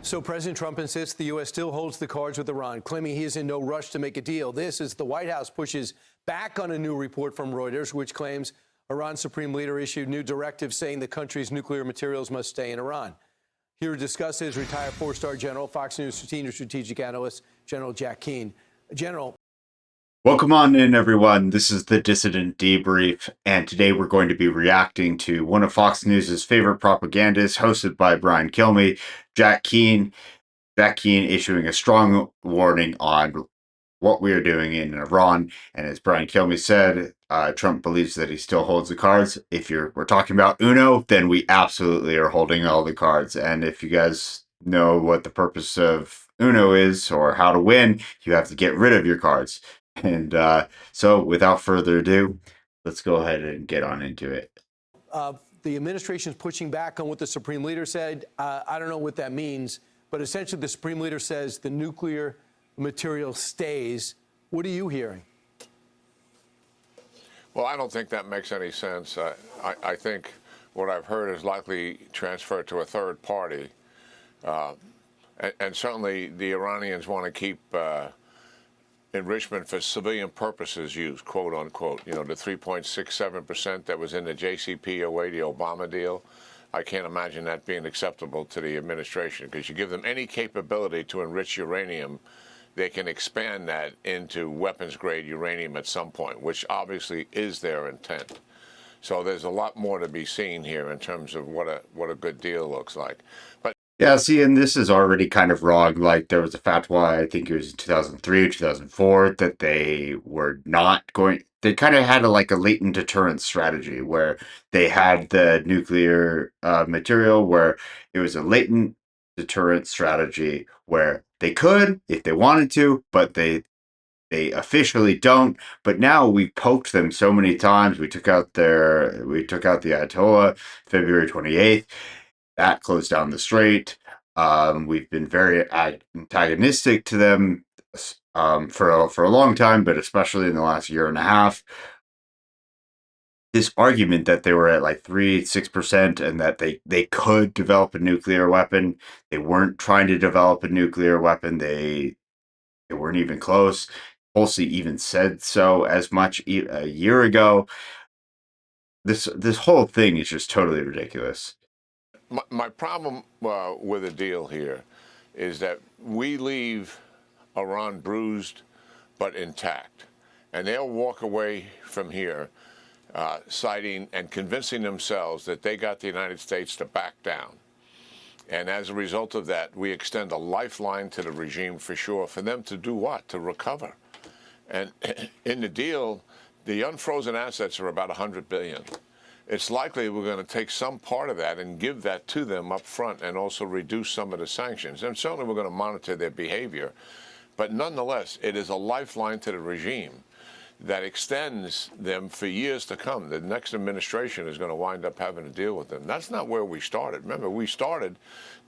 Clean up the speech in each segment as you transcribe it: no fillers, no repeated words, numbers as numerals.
So President Trump insists the U.S. still holds the cards with Iran, claiming he is in no rush to make a deal. This as the White House pushes back on a new report from Reuters, which claims Iran's supreme leader issued new directives saying the country's nuclear materials must stay in Iran. Here to discuss is retired four-star general, Fox News senior strategic analyst, General Jack Keane. General. Welcome on in, everyone. This is the Dissident Debrief, and today we're going to be reacting to one of Fox News' favorite propagandists, hosted by Brian Kilmeade, Jack Keane. Jack Keane issuing a strong warning on what we are doing in Iran, and as Brian Kilmeade said, Trump believes that he still holds the cards. If we're talking about Uno, then we absolutely are holding all the cards, and if you guys know what the purpose of Uno is or how to win, you have to get rid of your cards. And so without further ado, let's go ahead and get on into it. The administration is pushing back on what the Supreme Leader said. I don't know what that means, but essentially the Supreme Leader says the nuclear material stays. What are you hearing? Well, I don't think that makes any sense. I think what I've heard is likely transferred to a third party. And certainly the Iranians want to keep enrichment for civilian purposes used, quote unquote. You know, the 3.67% that was in the JCPOA, the Obama deal. I can't imagine that being acceptable to the administration, because you give them any capability to enrich uranium, they can expand that into weapons-grade uranium at some point, which obviously is their intent. So there's a lot more to be seen here in terms of what a good deal looks like. But yeah, see, and this is already kind of wrong. Like, there was a fatwa, I think it was in 2003 or 2004, that they were not going. They kind of had a latent deterrence strategy where they had the nuclear material, where it was a latent deterrence strategy where they could if they wanted to, but they officially don't. But now we poked them so many times. We took out the Ayatollah February 28th. That closed down the strait. We've been very antagonistic to them for a long time, but especially in the last year and a half. This argument that they were at 6% and that they could develop a nuclear weapon. They weren't trying to develop a nuclear weapon. They weren't even close. Tulsi even said so as much a year ago. This whole thing is just totally ridiculous. My problem with the deal here is that we leave Iran bruised but intact, and they'll walk away from here citing and convincing themselves that they got the United States to back down. And as a result of that, we extend a lifeline to the regime for sure, for them to do what? To recover. And in the deal, the unfrozen assets are about $100 billion. It's likely we're going to take some part of that and give that to them up front, and also reduce some of the sanctions. And certainly we're going to monitor their behavior. But nonetheless, it is a lifeline to the regime that extends them for years to come. The next administration is going to wind up having to deal with them. That's not where we started. Remember, we started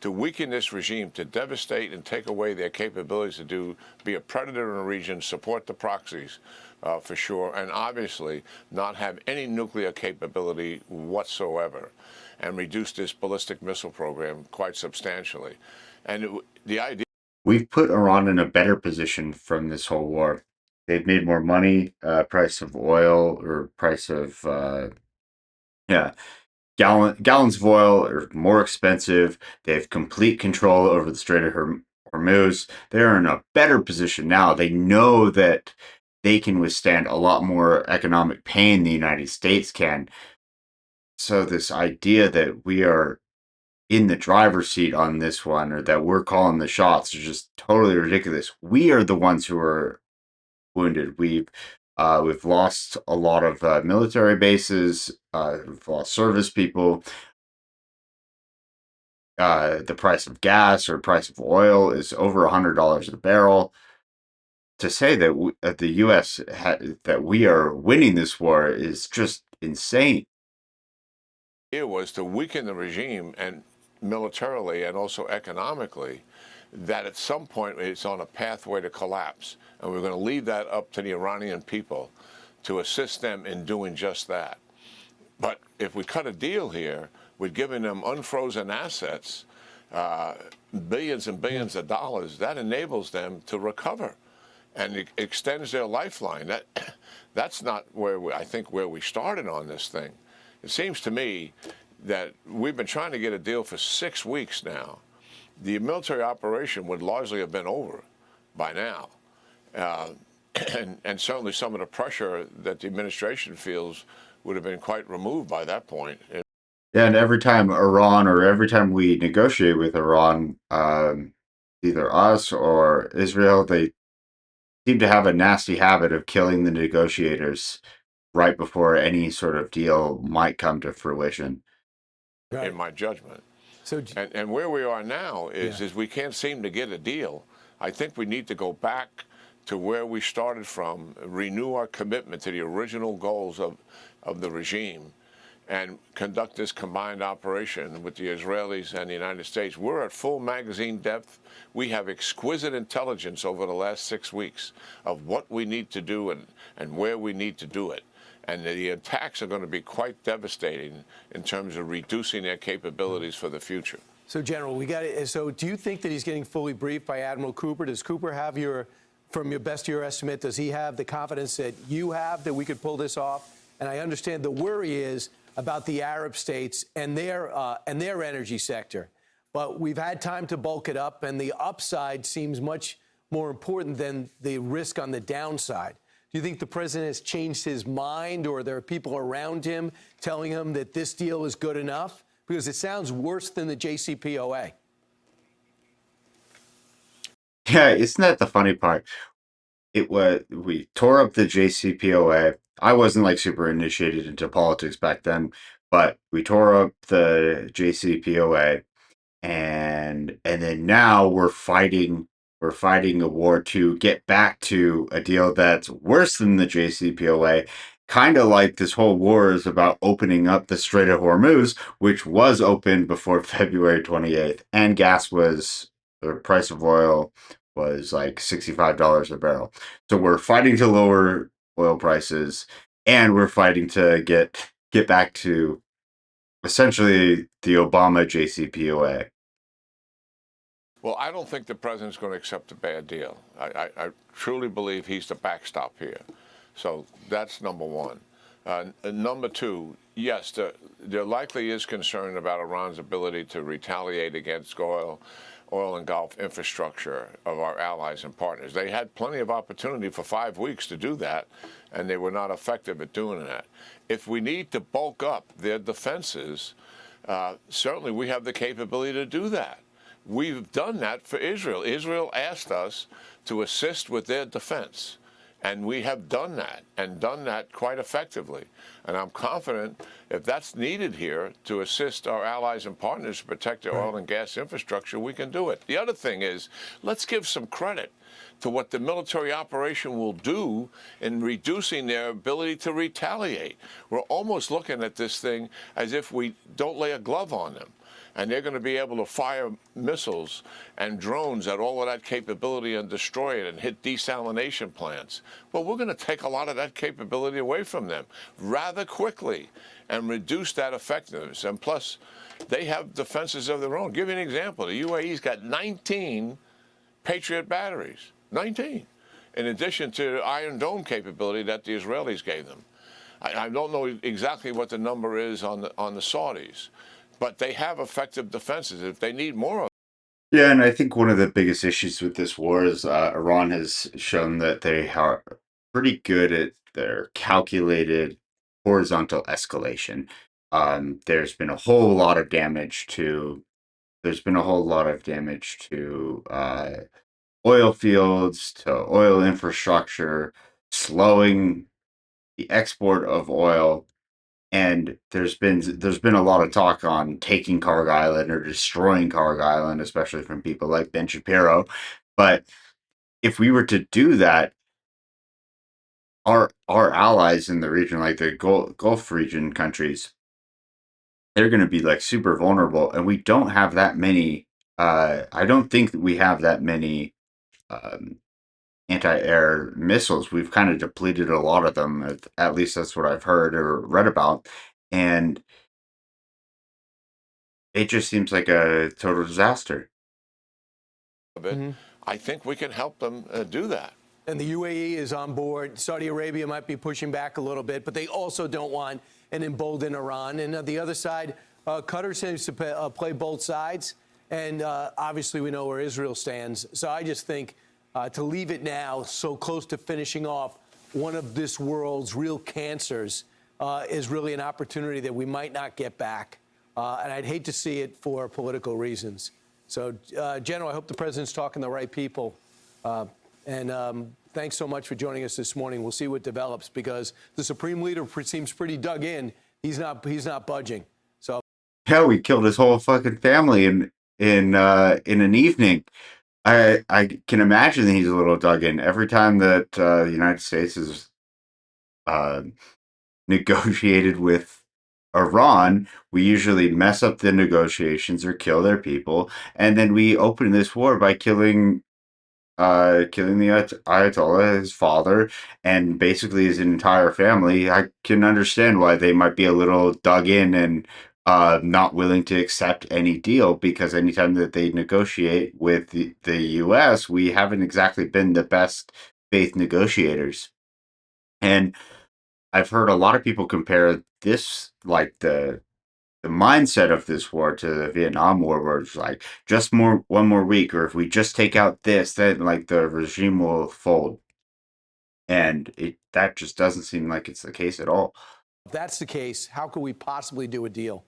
to weaken this regime, to devastate and take away their capabilities to be a predator in the region, support the proxies, for sure, and obviously not have any nuclear capability whatsoever, and reduce this ballistic missile program quite substantially. And the idea... We've put Iran in a better position from this whole war. They've made more money, price of oil, or price of, gallons of oil are more expensive. They have complete control over the Strait of Hormuz. They're in a better position now. They know that they can withstand a lot more economic pain than the United States can. So this idea that we are in the driver's seat on this one, or that we're calling the shots, is just totally ridiculous. We are the ones who are wounded. We've lost a lot of military bases. We've lost service people. The price of gas or price of oil is over $100 a barrel. To say that the U.S. that we are winning this war is just insane. It was to weaken the regime, and militarily and also economically, that at some point it's on a pathway to collapse. And we're going to leave that up to the Iranian people to assist them in doing just that. But if we cut a deal here with giving them unfrozen assets, billions and billions of dollars, that enables them to recover, and it extends their lifeline. That's not I think where we started on this thing. It seems to me that we've been trying to get a deal for 6 weeks now. The military operation would largely have been over by now. And certainly some of the pressure that the administration feels would have been quite removed by that point. Yeah, and every time every time we negotiate with Iran, either us or Israel, they seem to have a nasty habit of killing the negotiators right before any sort of deal might come to fruition. In my judgment. So, and where we are now is we can't seem to get a deal. I think we need to go back to where we started from, renew our commitment to the original goals of the regime, and conduct this combined operation with the Israelis and the United States. We're at full magazine depth. We have exquisite intelligence over the last 6 weeks of what we need to do and where we need to do it. And the attacks are going to be quite devastating in terms of reducing their capabilities for the future. So, General, we got it. So, do you think that he's getting fully briefed by Admiral Cooper? Does Cooper have from your best of your estimate, does he have the confidence that you have that we could pull this off? And I understand the worry is about the Arab states and their energy sector. But we've had time to bulk it up, and the upside seems much more important than the risk on the downside. Do you think the president has changed his mind, or there are people around him telling him that this deal is good enough? Because it sounds worse than the JCPOA. Yeah, isn't that the funny part? We tore up the JCPOA. I wasn't like super initiated into politics back then, but we tore up the JCPOA, and then now we're fighting a war to get back to a deal that's worse than the JCPOA. Kind of like this whole war is about opening up the Strait of Hormuz, which was open before February 28th, and the price of oil was like $65 a barrel. So we're fighting to lower oil prices, and we're fighting to get back to essentially the Obama JCPOA. Well, I don't think the president's going to accept a bad deal. I truly believe he's the backstop here. So that's number one. Number two, yes, there likely is concern about Iran's ability to retaliate against oil and Gulf infrastructure of our allies and partners. They had plenty of opportunity for 5 weeks to do that, and they were not effective at doing that. If we need to bulk up their defenses, certainly we have the capability to do that. We've done that for Israel. Israel asked us to assist with their defense, and we have done that, and done that quite effectively. And I'm confident if that's needed here to assist our allies and partners to protect their oil and gas infrastructure, we can do it. The other thing is, let's give some credit to what the military operation will do in reducing their ability to retaliate. We're almost looking at this thing as if we don't lay a glove on them, and they're going to be able to fire missiles and drones at all of that capability and destroy it and hit desalination plants. Well, we're going to take a lot of that capability away from them rather quickly and reduce that effectiveness. And plus, they have defenses of their own. Give you an example. The UAE's got 19 Patriot batteries, 19, in addition to the Iron Dome capability that the Israelis gave them. I don't know exactly what the number is on the Saudis, but they have effective defenses. If they need more of Yeah, and I think one of the biggest issues with this war is Iran has shown that they are pretty good at their calculated horizontal escalation. There's been a whole lot of damage to oil fields, to oil infrastructure, slowing the export of oil. And there's been a lot of talk on taking Carg Island or destroying Carg Island, especially from people like Ben Shapiro. But if we were to do that, our allies in the region, like the Gulf region countries, they're going to be like super vulnerable, and we don't have that many. I don't think that we have that many um, anti-air missiles. We've kind of depleted a lot of them. At least that's what I've heard or read about, and it just seems like a total disaster. Of it, I think we can help them do that. And the UAE is on board. Saudi Arabia might be pushing back a little bit, but they also don't want an emboldened Iran. And on the other side, Qatar seems to play both sides. And obviously, we know where Israel stands. So I just think to leave it now, so close to finishing off one of this world's real cancers, is really an opportunity that we might not get back. And I'd hate to see it for political reasons. So, General, I hope the president's talking to the right people. And thanks so much for joining us this morning. We'll see what develops because the Supreme Leader seems pretty dug in. He's not budging. So Yeah, we killed his whole fucking family in an evening. I can imagine that he's a little dug in. Every time that the United States has negotiated with Iran, we usually mess up the negotiations or kill their people, and then we open this war by killing the Ayatollah, his father, and basically his entire family. I can understand why they might be a little dug in and not willing to accept any deal because anytime that they negotiate with the U.S., we haven't exactly been the best faith negotiators. And I've heard a lot of people compare this, like the mindset of this war to the Vietnam War, where it's like just one more week, or if we just take out this, then like the regime will fold, and that just doesn't seem like it's the case at all. if that's the case, how could we possibly do a deal?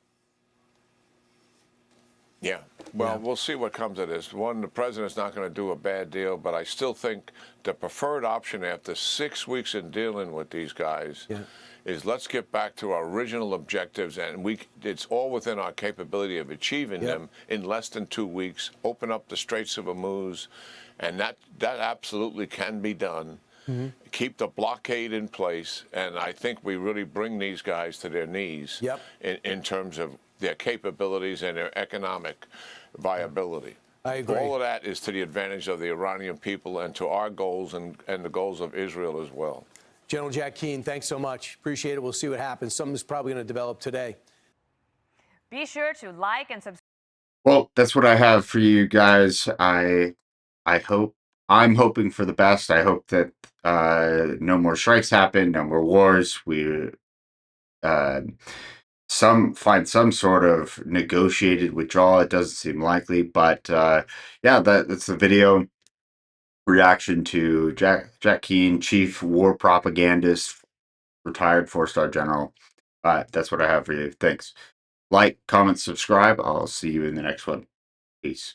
Yeah. Well, we'll see what comes of this. One, the president's not going to do a bad deal, but I still think the preferred option after 6 weeks in dealing with these guys is let's get back to our original objectives, and it's all within our capability of achieving them in less than 2 weeks. Open up the Straits of Hormuz, and that absolutely can be done. Keep the blockade in place, and I think we really bring these guys to their knees in terms of their capabilities and their economic viability. I agree. All of that is to the advantage of the Iranian people and to our goals and the goals of Israel as well. General Jack Keane, thanks so much. Appreciate it. We'll see what happens. Something's probably going to develop today. Be sure to like and subscribe. Well, that's what I have for you guys. I'm hoping for the best. I hope that no more strikes happen, no more wars. We find some sort of negotiated withdrawal. It doesn't seem likely, but yeah, that's the video reaction to Jack Keane, chief war propagandist, retired 4-star general. That's what I have for you. Thanks. Like, comment, subscribe. I'll see you in the next one. Peace.